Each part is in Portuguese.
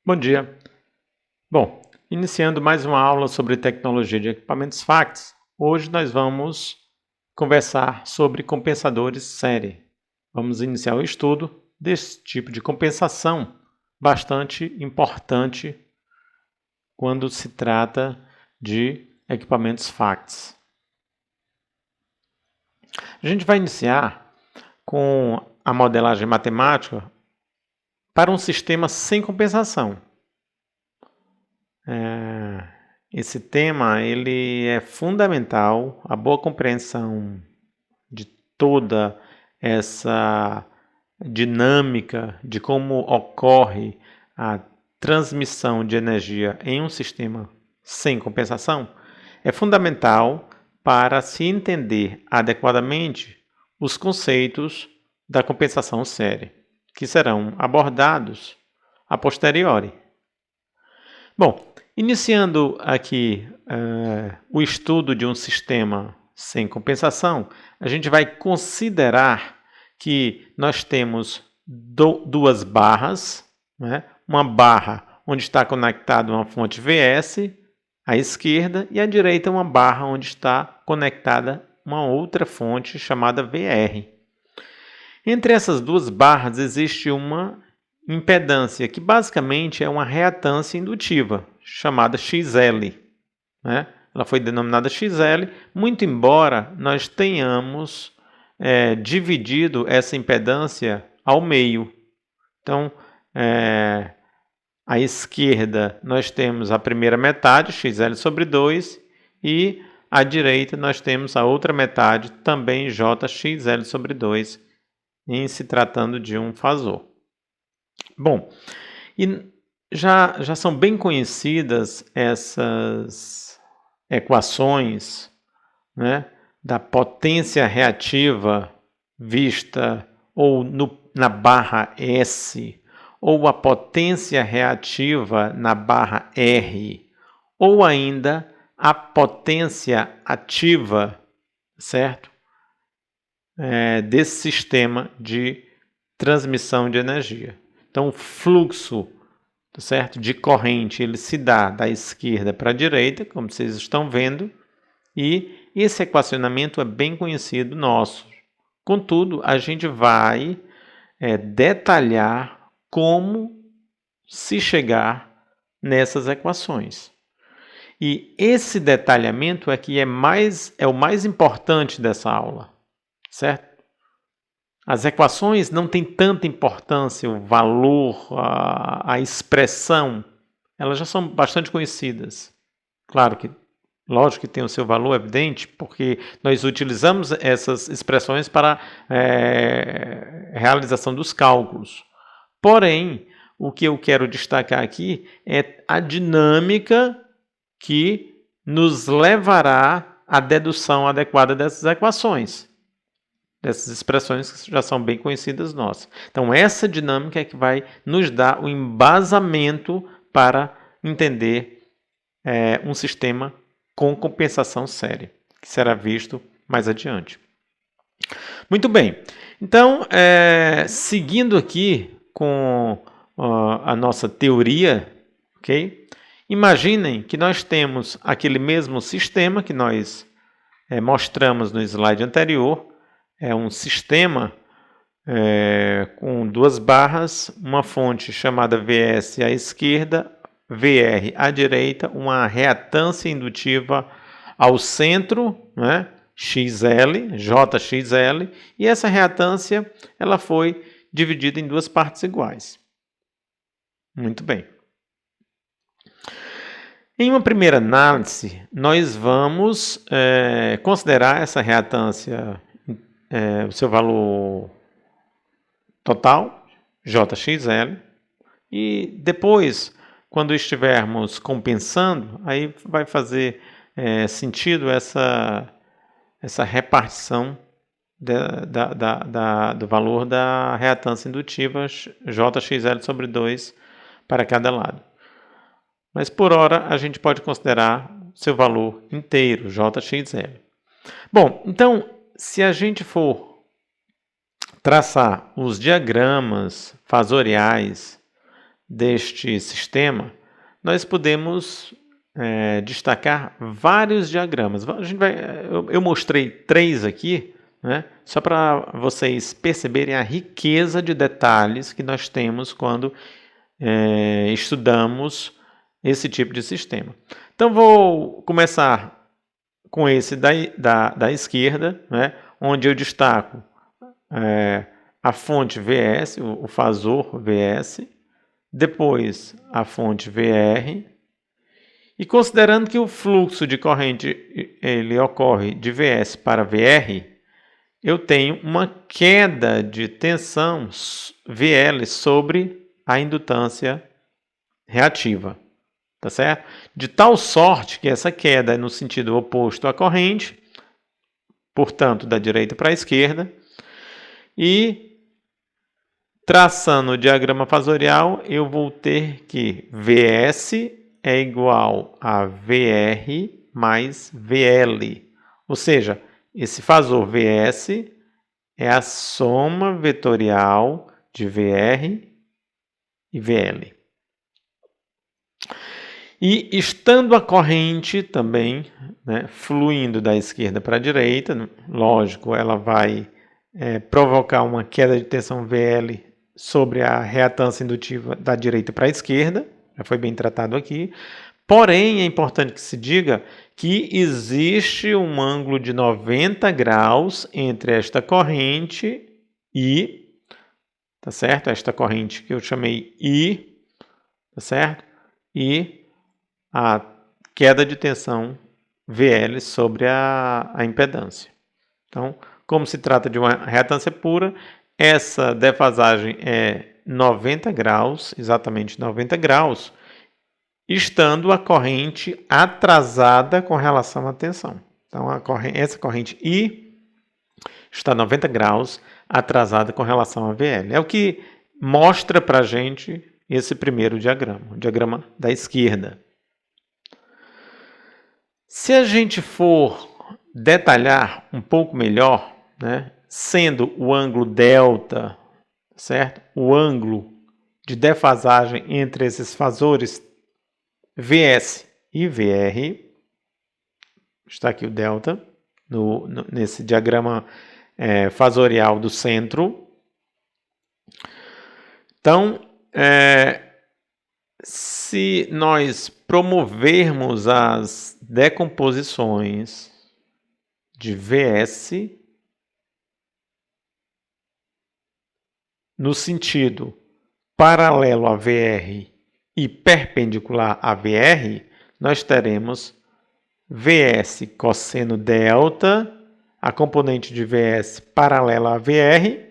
Bom dia. Bom, iniciando mais uma aula sobre tecnologia de equipamentos FACTS, hoje nós vamos conversar sobre compensadores série. Vamos iniciar o estudo desse tipo de compensação bastante importante quando se trata de equipamentos FACTS. A gente vai iniciar com a modelagem matemática para um sistema sem compensação. Esse tema ele é fundamental, a boa compreensão de toda essa dinâmica de como ocorre a transmissão de energia em um sistema sem compensação é fundamental para se entender adequadamente os conceitos da compensação série, que serão abordados a posteriori. Bom, iniciando aqui o estudo de um sistema sem compensação, a gente vai considerar que nós temos duas barras, né? Uma barra onde está conectada uma fonte VS, à esquerda, e à direita uma barra onde está conectada uma outra fonte chamada VR. Entre essas duas barras existe uma impedância, que basicamente é uma reatância indutiva, chamada XL. Né? Ela foi denominada XL, muito embora nós tenhamos dividido essa impedância ao meio. Então, à esquerda nós temos a primeira metade, XL sobre 2, e à direita nós temos a outra metade, também JXL sobre 2, em se tratando de um fasor. Bom, e já são bem conhecidas essas equações, né, da potência reativa vista ou na barra S, ou a potência reativa na barra R, ou ainda a potência ativa, certo? Desse sistema de transmissão de energia. Então, o fluxo, certo, de corrente ele se dá da esquerda para a direita, como vocês estão vendo, e esse equacionamento é bem conhecido nosso. Contudo, a gente vai detalhar como se chegar nessas equações. E esse detalhamento é que é o mais importante dessa aula, certo? As equações não têm tanta importância, o valor, a expressão, elas já são bastante conhecidas. Claro que, lógico que tem o seu valor evidente, porque nós utilizamos essas expressões para realização dos cálculos. Porém, o que eu quero destacar aqui é a dinâmica que nos levará à dedução adequada dessas equações. Dessas expressões que já são bem conhecidas nossas. Então, essa dinâmica é que vai nos dar o embasamento para entender um sistema com compensação série, que será visto mais adiante. Muito bem. Então, seguindo aqui com a nossa teoria, ok? Imaginem que nós temos aquele mesmo sistema que nós mostramos no slide anterior. É um sistema com duas barras, uma fonte chamada VS à esquerda, VR à direita, uma reatância indutiva ao centro, né, XL, JXL, e essa reatância ela foi dividida em duas partes iguais. Muito bem. Em uma primeira análise, nós vamos considerar essa reatância o seu valor total, JXL, e depois, quando estivermos compensando, aí vai fazer sentido essa repartição do valor da reatância indutiva JXL sobre 2 para cada lado. Mas por hora a gente pode considerar seu valor inteiro, JXL. Bom, então, se a gente for traçar os diagramas fasoriais deste sistema, nós podemos destacar vários diagramas. Eu mostrei 3 aqui, né, só para vocês perceberem a riqueza de detalhes que nós temos quando estudamos esse tipo de sistema. Então, vou começar com esse da esquerda, né, onde eu destaco a fonte VS, o fasor VS, depois a fonte VR, e considerando que o fluxo de corrente ele ocorre de VS para VR, eu tenho uma queda de tensão VL sobre a indutância reativa, tá certo? De tal sorte que essa queda é no sentido oposto à corrente, portanto, da direita para a esquerda, e traçando o diagrama fasorial, eu vou ter que VS é igual a VR mais VL. Ou seja, esse fasor VS é a soma vetorial de VR e VL. E estando a corrente também, né, fluindo da esquerda para a direita, lógico, ela vai provocar uma queda de tensão VL sobre a reatância indutiva da direita para a esquerda, já foi bem tratado aqui. Porém, é importante que se diga que existe um ângulo de 90 graus entre esta corrente e, tá certo? Esta corrente que eu chamei I, tá certo? E a queda de tensão VL sobre a impedância. Então, como se trata de uma reatância pura, essa defasagem é 90 graus, exatamente 90 graus, estando a corrente atrasada com relação à tensão. Então, essa corrente I está 90 graus atrasada com relação à VL. É o que mostra para a gente esse primeiro diagrama, o diagrama da esquerda. Se a gente for detalhar um pouco melhor, né, sendo o ângulo delta, certo? O ângulo de defasagem entre esses fasores VS e VR, está aqui o delta, nesse diagrama fasorial do centro. Então, se nós promovermos as decomposições de VS no sentido paralelo a VR e perpendicular a VR, nós teremos VS cosseno delta, a componente de VS paralela a VR,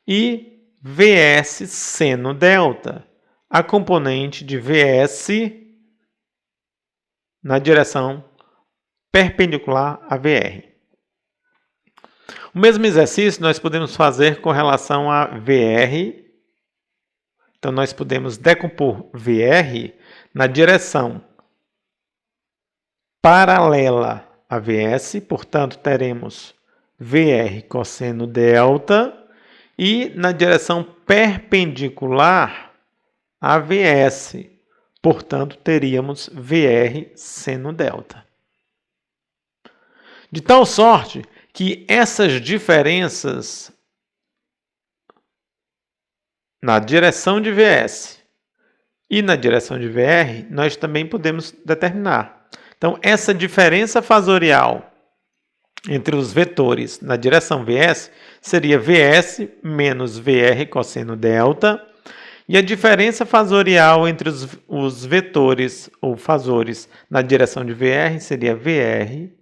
e VS seno delta, a componente de VS na direção perpendicular a VR. O mesmo exercício nós podemos fazer com relação a VR. Então, nós podemos decompor VR na direção paralela a VS, portanto, teremos VR cosseno delta, e na direção perpendicular a VS, portanto, teríamos VR seno delta. De tal sorte que essas diferenças na direção de VS e na direção de VR, nós também podemos determinar. Então, essa diferença fasorial entre os vetores na direção VS seria VS menos VR cosseno delta, e a diferença fasorial entre os vetores ou fasores na direção de VR seria VR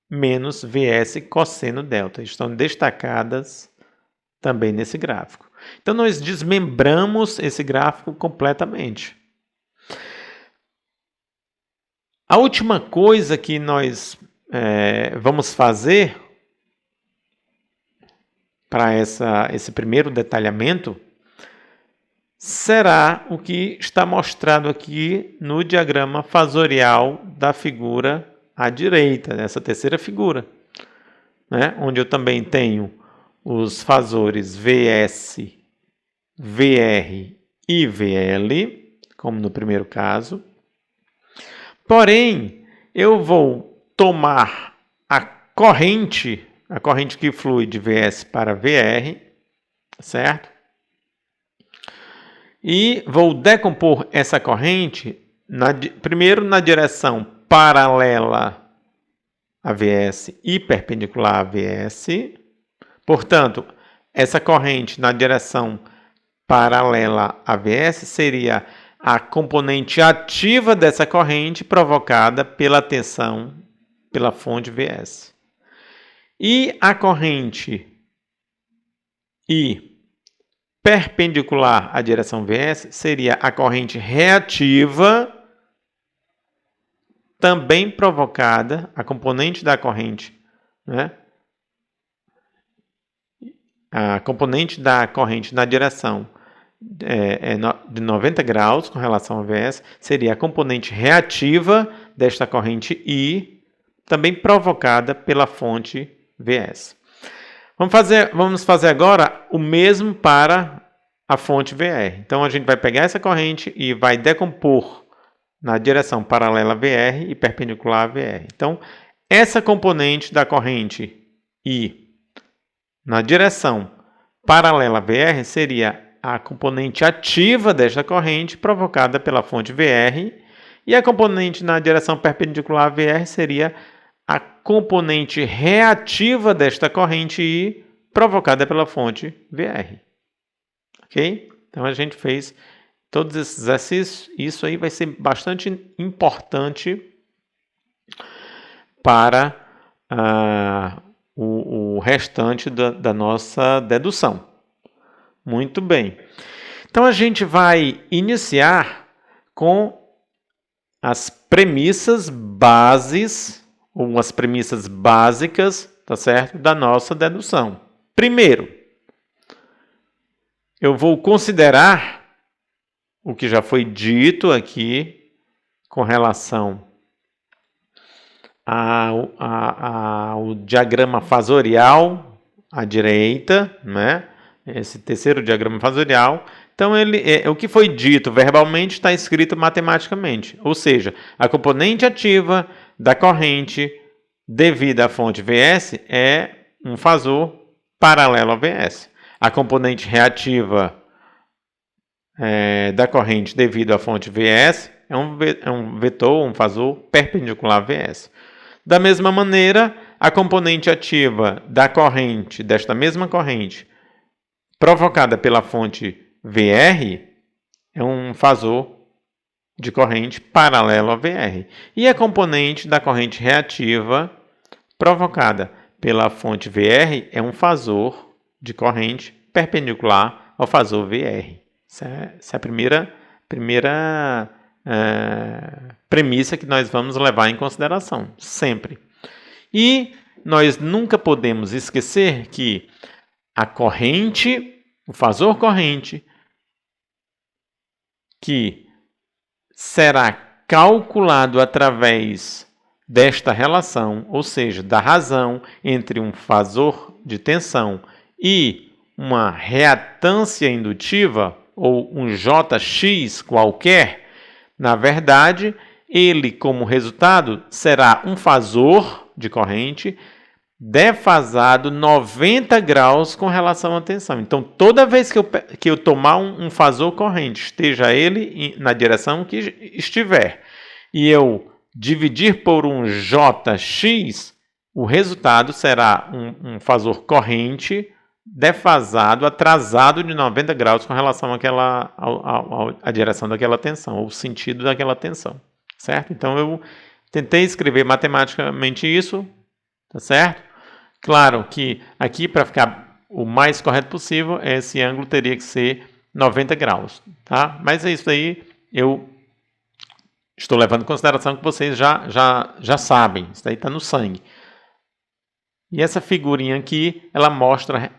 menos VS cosseno delta. Estão destacadas também nesse gráfico. Então, nós desmembramos esse gráfico completamente. A última coisa que nós vamos fazer para esse primeiro detalhamento será o que está mostrado aqui no diagrama fasorial da figura à direita, nessa terceira figura, né? Onde eu também tenho os fasores VS, VR IVL, como no primeiro caso. Porém, eu vou tomar a corrente que flui de VS para VR, certo? E vou decompor essa corrente primeiro na direção paralela a VS e perpendicular a VS. Portanto, essa corrente na direção paralela a VS seria a componente ativa dessa corrente provocada pela tensão pela fonte VS. E a corrente I perpendicular à direção VS seria a corrente reativa, também provocada, a componente da corrente, né? A componente da corrente na direção de 90 graus com relação ao VS seria a componente reativa desta corrente I, também provocada pela fonte VS. Vamos fazer agora o mesmo para a fonte VR. Então, a gente vai pegar essa corrente e vai decompor na direção paralela a VR e perpendicular a VR. Então, essa componente da corrente I na direção paralela a VR seria a componente ativa desta corrente provocada pela fonte VR, e a componente na direção perpendicular a VR seria a componente reativa desta corrente I provocada pela fonte VR. Ok? Então a gente fez todos esses exercícios. Isso aí vai ser bastante importante para o restante da nossa dedução. Muito bem. Então a gente vai iniciar com as premissas bases, ou as premissas básicas, tá certo? Da nossa dedução. Primeiro, eu vou considerar o que já foi dito aqui com relação ao diagrama fasorial à direita, né? Esse terceiro diagrama fasorial. Então, o que foi dito verbalmente está escrito matematicamente. Ou seja, a componente ativa da corrente devida à fonte VS é um fasor paralelo ao VS. A componente reativa da corrente devido à fonte VS é um vetor, um fasor perpendicular a VS. Da mesma maneira, a componente ativa da corrente, desta mesma corrente, provocada pela fonte VR, é um fasor de corrente paralelo a VR. E a componente da corrente reativa provocada pela fonte VR é um fasor de corrente perpendicular ao fasor VR. Essa é a primeira premissa que nós vamos levar em consideração, sempre. E nós nunca podemos esquecer que a corrente, o fasor corrente, que será calculado através desta relação, ou seja, da razão entre um fasor de tensão e uma reatância indutiva, ou um Jx qualquer, na verdade, ele, como resultado, será um fasor de corrente defasado 90 graus com relação à tensão. Então, toda vez que eu tomar um fasor corrente, esteja ele na direção que estiver, e eu dividir por um Jx, o resultado será um fasor corrente defasado, atrasado de 90 graus com relação à direção daquela tensão, ou sentido daquela tensão, certo? Então, eu tentei escrever matematicamente isso, tá certo? Claro que aqui, para ficar o mais correto possível, esse ângulo teria que ser 90 graus, tá? Mas é isso aí, eu estou levando em consideração que vocês já sabem, isso aí está no sangue. E essa figurinha aqui, ela mostra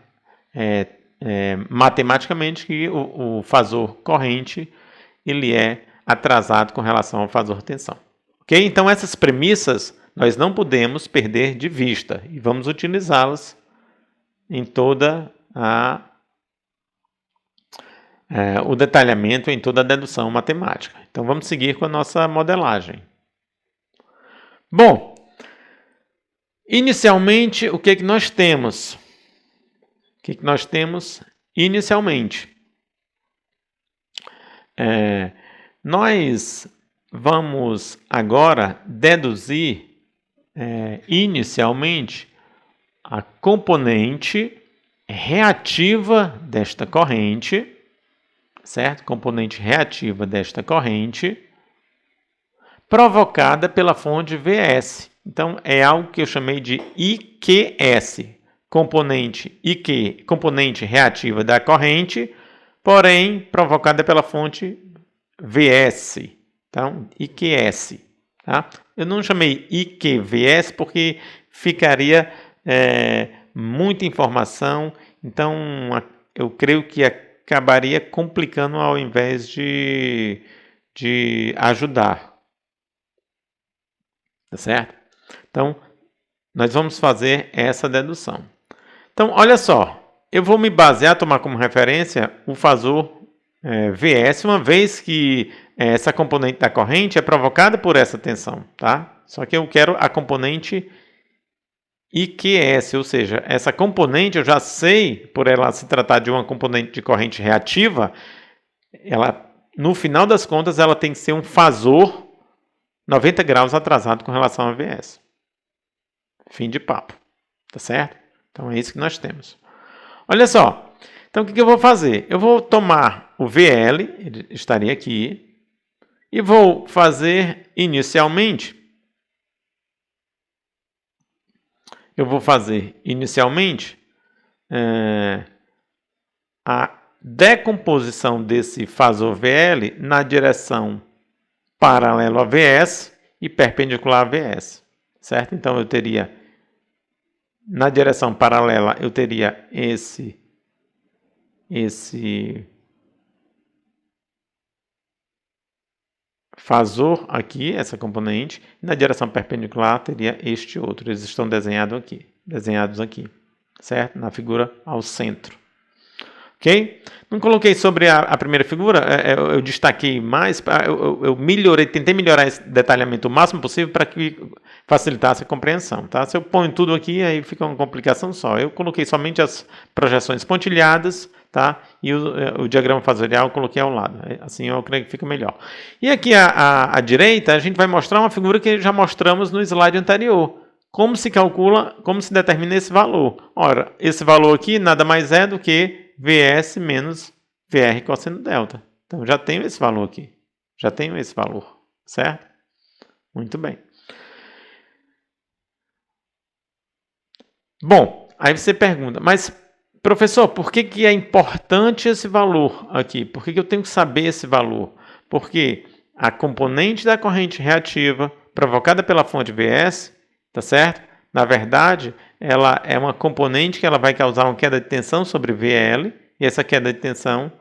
matematicamente que o fasor corrente ele é atrasado com relação ao fasor tensão. Ok? Então, essas premissas nós não podemos perder de vista e vamos utilizá-las em toda o detalhamento em toda a dedução matemática. Então vamos seguir com a nossa modelagem. Bom, inicialmente o que nós temos? O que nós temos inicialmente? Nós vamos agora deduzir inicialmente a componente reativa desta corrente, certo? Componente reativa desta corrente, provocada pela fonte Vs. Então, é algo que eu chamei de IQS, componente reativa da corrente, porém provocada pela fonte Vs. Então, IQS. Tá? Eu não chamei IQVS porque ficaria muita informação, então eu creio que acabaria complicando ao invés de ajudar. Tá certo? Então, nós vamos fazer essa dedução. Então, olha só, eu vou me basear, tomar como referência o fasor Vs, uma vez que essa componente da corrente é provocada por essa tensão, tá? Só que eu quero a componente IQS, ou seja, essa componente eu já sei, por ela se tratar de uma componente de corrente reativa, ela, no final das contas, ela tem que ser um fasor 90 graus atrasado com relação a Vs. Fim de papo, tá certo? Então é isso que nós temos. Olha só, então o que eu vou fazer? Eu vou tomar o VL, ele estaria aqui, e vou fazer inicialmente, a decomposição desse fasor VL na direção paralelo a Vs e perpendicular a Vs, certo? Então eu teria, na direção paralela, eu teria esse fasor aqui, essa componente, e na direção perpendicular teria este outro. Eles estão desenhados aqui, certo? Na figura ao centro. Ok? Não coloquei sobre a primeira figura, eu destaquei mais, eu tentei melhorar esse detalhamento o máximo possível para que facilitasse a compreensão. Tá? Se eu ponho tudo aqui, aí fica uma complicação só. Eu coloquei somente as projeções pontilhadas, tá? E o diagrama fasorial eu coloquei ao lado. Assim eu creio que fica melhor. E aqui à direita, a gente vai mostrar uma figura que já mostramos no slide anterior. Como se calcula, como se determina esse valor? Ora, esse valor aqui nada mais é do que Vs menos VR cosseno delta. Então, já tenho esse valor aqui. Já tenho esse valor, certo? Muito bem. Bom, aí você pergunta, mas, professor, por que é importante esse valor aqui? Por que eu tenho que saber esse valor? Porque a componente da corrente reativa provocada pela fonte Vs, tá certo? Na verdade, ela é uma componente que ela vai causar uma queda de tensão sobre VL, e essa queda de tensão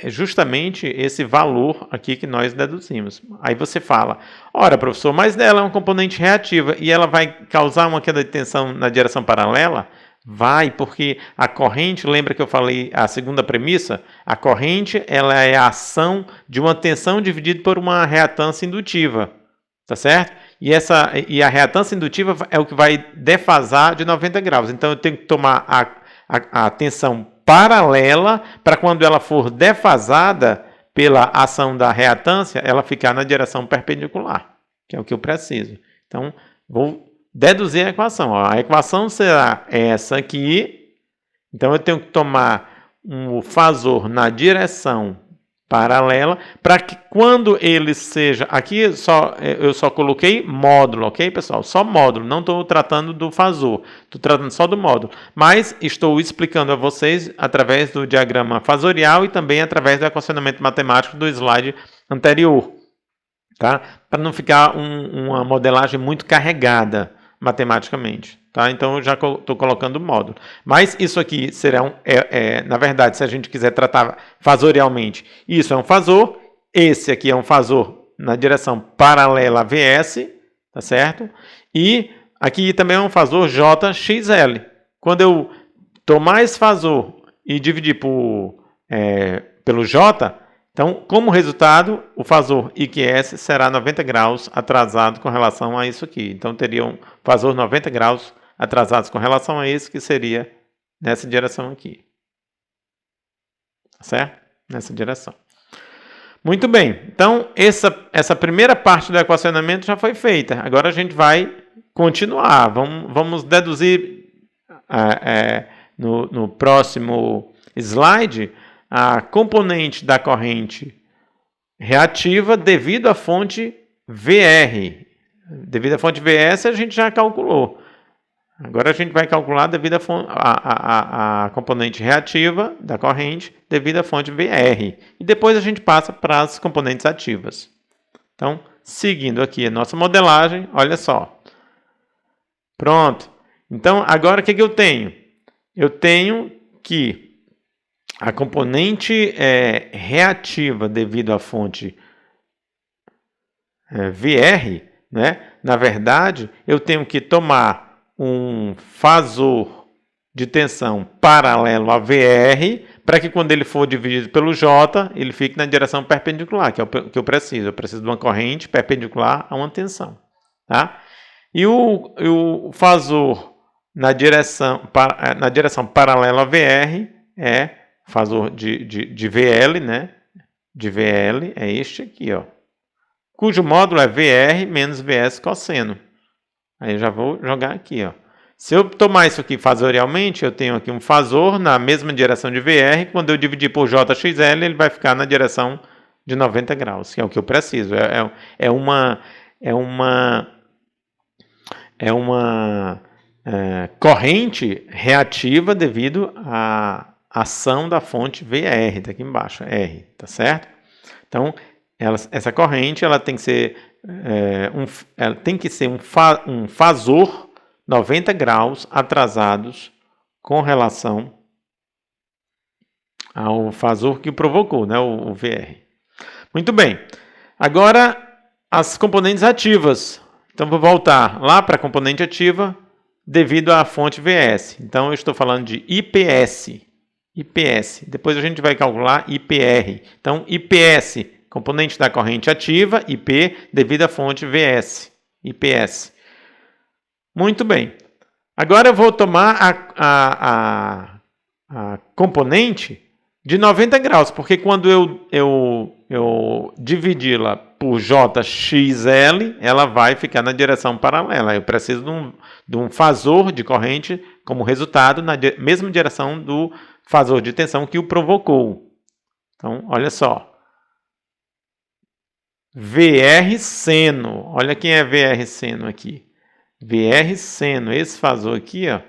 justamente esse valor aqui que nós deduzimos. Aí você fala, ora, professor, mas ela é uma componente reativa e ela vai causar uma queda de tensão na direção paralela? Vai, porque a corrente, lembra que eu falei a segunda premissa? A corrente ela é a ação de uma tensão dividida por uma reatância indutiva. Tá certo? E a reatância indutiva é o que vai defasar de 90 graus. Então, eu tenho que tomar a tensão paralela para quando ela for defasada pela ação da reatância, ela ficar na direção perpendicular, que é o que eu preciso. Então, vou deduzir a equação. Ó. A equação será essa aqui. Então, eu tenho que tomar um fasor na direção paralela, para que quando ele seja... Aqui eu só coloquei módulo, ok, pessoal? Só módulo, não estou tratando do fasor, estou tratando só do módulo. Mas estou explicando a vocês através do diagrama fasorial e também através do equacionamento matemático do slide anterior, tá? Para não ficar uma modelagem muito carregada matematicamente. Tá? Então, eu já estou colocando o módulo. Mas isso aqui será na verdade, se a gente quiser tratar fasorialmente, isso é um fasor, esse aqui é um fasor na direção paralela a Vs, tá certo? E aqui também é um fasor JXL. Quando eu tomar esse fasor e dividir pelo J, então, como resultado, o fasor IQS será 90 graus atrasado com relação a isso aqui. Então, teria um fasor 90 graus atrasados com relação a isso, que seria nessa direção aqui. Certo? Nessa direção. Muito bem. Então, essa primeira parte do equacionamento já foi feita. Agora a gente vai continuar. Vamos deduzir no próximo slide a componente da corrente reativa devido à fonte VR. Devido à fonte VS a gente já calculou. Agora a gente vai calcular devido à componente reativa da corrente devido à fonte VR. E depois a gente passa para as componentes ativas. Então, seguindo aqui a nossa modelagem, olha só. Pronto. Então, agora o que eu tenho? Eu tenho que a componente reativa devido à fonte VR, né? Na verdade, eu tenho que tomar um fasor de tensão paralelo a VR, para que quando ele for dividido pelo J, ele fique na direção perpendicular, que é o que eu preciso. Eu preciso de uma corrente perpendicular a uma tensão. Tá? E o fasor na direção paralela a VR é fasor de VL, né? De VL é este aqui, ó. Cujo módulo é VR menos VS cosseno. Aí eu já vou jogar aqui, ó. Se eu tomar isso aqui fasorialmente, eu tenho aqui um fasor na mesma direção de VR. Quando eu dividir por JXL, ele vai ficar na direção de 90 graus, que é o que eu preciso. É uma corrente reativa devido à ação da fonte VR, daqui embaixo, R, tá certo? Então, essa corrente ela tem que ser um fasor 90 graus atrasados com relação ao fasor que o provocou, né, o VR. Muito bem. Agora, as componentes ativas. Então, vou voltar lá para a componente ativa devido à fonte VS. Então, eu estou falando de IPS. Depois a gente vai calcular IPR. Então, IPS, componente da corrente ativa, IP, devido à fonte VS. IPS. Muito bem. Agora eu vou tomar a componente de 90 graus, porque quando eu dividi-la por JXL, ela vai ficar na direção paralela. Eu preciso de um fasor de corrente como resultado na mesma direção do fasor de tensão que o provocou. Então, olha só. VR seno. Olha quem é VR seno aqui. VR seno. Esse fasor aqui, ó.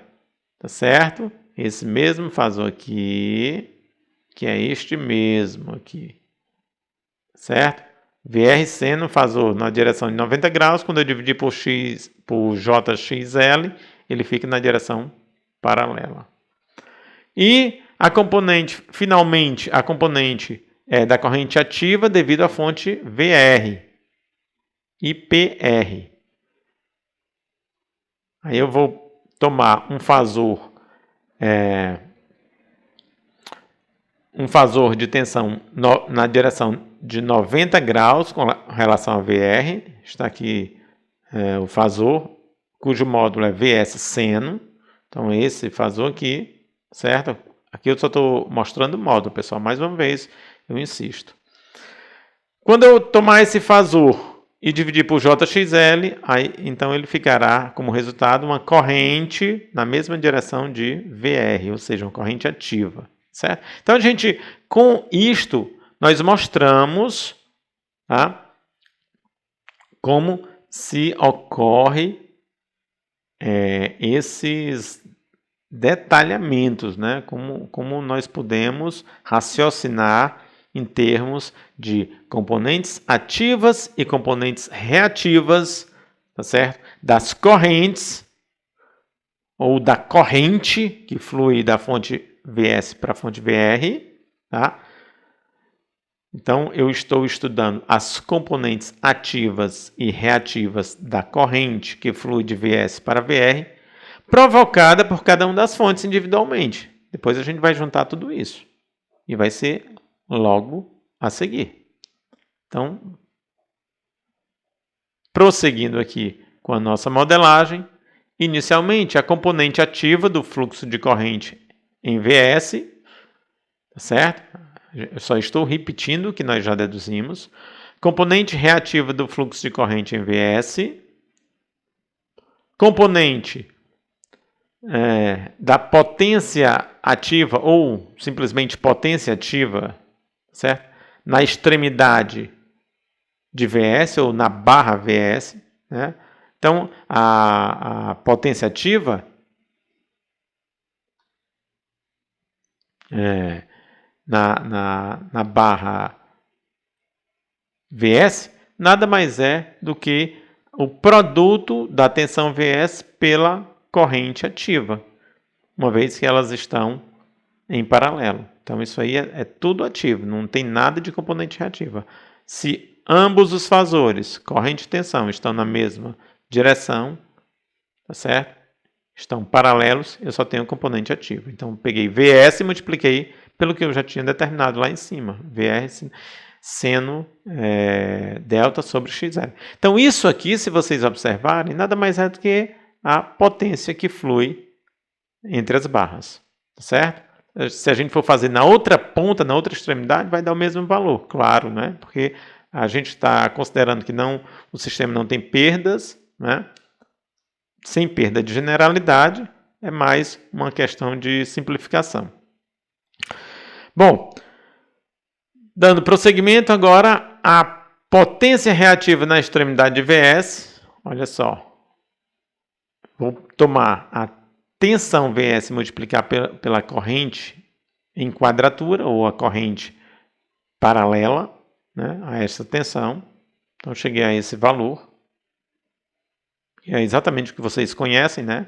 Tá certo? Esse mesmo fasor aqui, que é este mesmo aqui. Certo? VR seno, fasor na direção de 90 graus. Quando eu dividir por JXL, ele fica na direção paralela. E a componente, finalmente, a componente da corrente ativa devido à fonte VR, IPR. Aí eu vou tomar um fasor de tensão na direção de 90 graus com relação a VR. Está aqui o fasor, cujo módulo é VS seno. Então, esse fasor aqui, certo? Aqui eu só estou mostrando o módulo, pessoal. Mais uma vez, eu insisto. Quando eu tomar esse fasor e dividir por JXL, aí, então ele ficará como resultado uma corrente na mesma direção de VR, ou seja, uma corrente ativa. Certo? Então, com isto, nós mostramos, tá, como se ocorre esses detalhamentos, né? Como nós podemos raciocinar em termos de componentes ativas e componentes reativas, tá certo? Das correntes, ou da corrente que flui da fonte VS para a fonte VR, tá? Então, eu estou estudando as componentes ativas e reativas da corrente que flui de VS para VR, provocada por cada uma das fontes individualmente. Depois a gente vai juntar tudo isso. E vai ser logo a seguir. Então, prosseguindo aqui com a nossa modelagem, inicialmente a componente ativa do fluxo de corrente em VS, tá certo? Eu só estou repetindo o que nós já deduzimos. Componente reativa do fluxo de corrente em VS. Componente da potência ativa ou simplesmente potência ativa, certo? Na extremidade de VS ou na barra VS, né? Então, a potência ativa na barra VS nada mais é do que o produto da tensão VS pela corrente ativa, uma vez que elas estão em paralelo. Então, isso aí é tudo ativo, não tem nada de componente reativa. Se ambos os fasores, corrente e tensão, estão na mesma direção, tá certo? Estão paralelos, eu só tenho componente ativo. Então, peguei VS e multipliquei pelo que eu já tinha determinado lá em cima. VR seno delta sobre XL. Então, isso aqui, se vocês observarem, nada mais é do que a potência que flui entre as barras, certo? Se a gente for fazer na outra ponta, na outra extremidade, vai dar o mesmo valor, claro, né? Porque a gente está considerando que o sistema não tem perdas, né? Sem perda de generalidade, é mais uma questão de simplificação. Bom, dando prosseguimento agora, a potência reativa na extremidade de VS, olha só, vou tomar a tensão VS e multiplicar pela corrente em quadratura, ou a corrente paralela, né, a essa tensão. Então, cheguei a esse valor. E é exatamente o que vocês conhecem, né?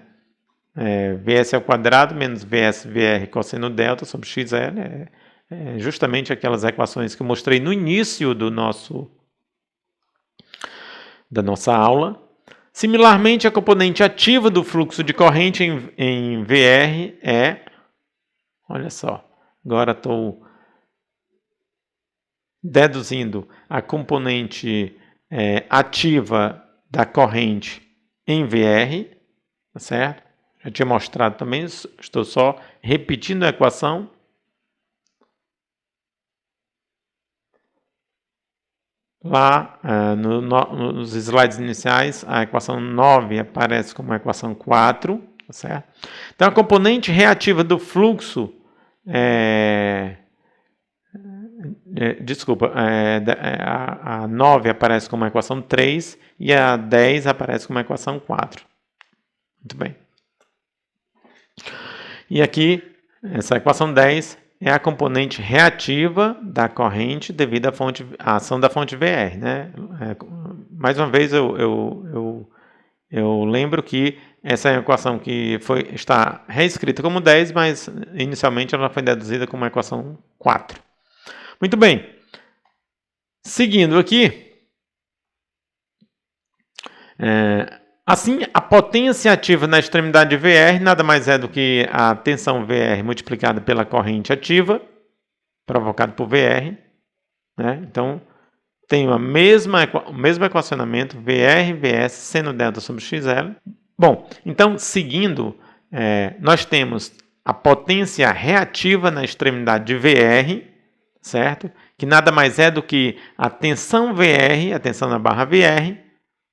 VS ao quadrado menos VS VR cosseno delta sobre XL. É justamente aquelas equações que eu mostrei no início da nossa aula. Similarmente, a componente ativa do fluxo de corrente em VR olha só, agora estou deduzindo a componente ativa da corrente em VR, tá certo? Já tinha mostrado também, estou só repetindo a equação. Lá nos slides iniciais, a equação 9 aparece como a equação 4, tá certo? Então, a componente reativa do fluxo, a 9 aparece como a equação 3 e a 10 aparece como a equação 4. Muito bem. E aqui, essa equação 10 é a componente reativa da corrente devido à ação da fonte VR, né? Mais uma vez, eu lembro que essa é a equação que está reescrita como 10, mas inicialmente ela foi deduzida como a equação 4. Muito bem. Seguindo aqui, assim, a potência ativa na extremidade de VR nada mais é do que a tensão VR multiplicada pela corrente ativa, provocada por VR. Né? Então, tenho o mesmo equacionamento, VR, VS, seno delta sobre XL. Bom, então, seguindo, nós temos a potência reativa na extremidade de VR, certo? Que nada mais é do que a tensão VR, a tensão na barra VR,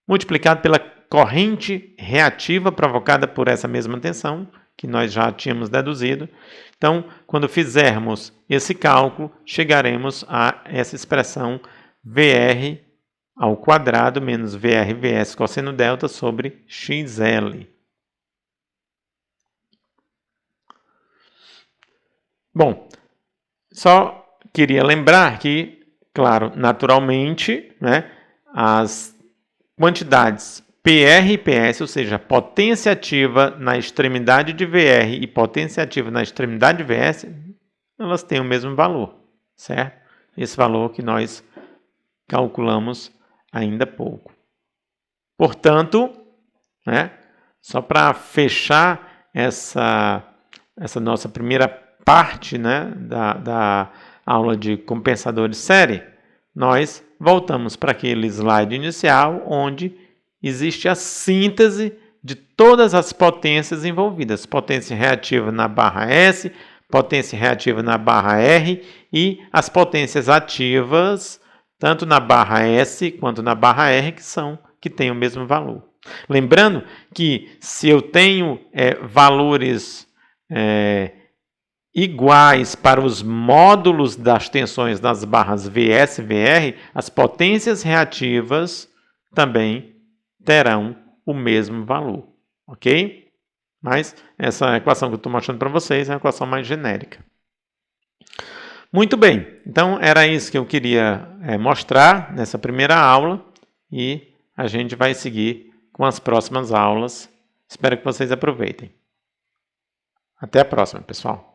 multiplicado pela corrente reativa provocada por essa mesma tensão, que nós já tínhamos deduzido. Então, quando fizermos esse cálculo, chegaremos a essa expressão VR ao quadrado menos VR VS cosseno delta sobre XL. Bom, só queria lembrar que, claro, naturalmente, né, as quantidades PR e PS, ou seja, potência ativa na extremidade de VR e potência ativa na extremidade de VS, elas têm o mesmo valor, certo? Esse valor que nós calculamos ainda há pouco. Portanto, né, só para fechar essa nossa primeira parte, né, da aula de compensadores série, nós voltamos para aquele slide inicial onde existe a síntese de todas as potências envolvidas. Potência reativa na barra S, potência reativa na barra R e as potências ativas tanto na barra S quanto na barra R que têm o mesmo valor. Lembrando que se eu tenho valores iguais para os módulos das tensões das barras VS e VR, as potências reativas também terão o mesmo valor, ok? Mas essa equação que eu estou mostrando para vocês é uma equação mais genérica. Muito bem, então era isso que eu queria mostrar nessa primeira aula e a gente vai seguir com as próximas aulas. Espero que vocês aproveitem. Até a próxima, pessoal.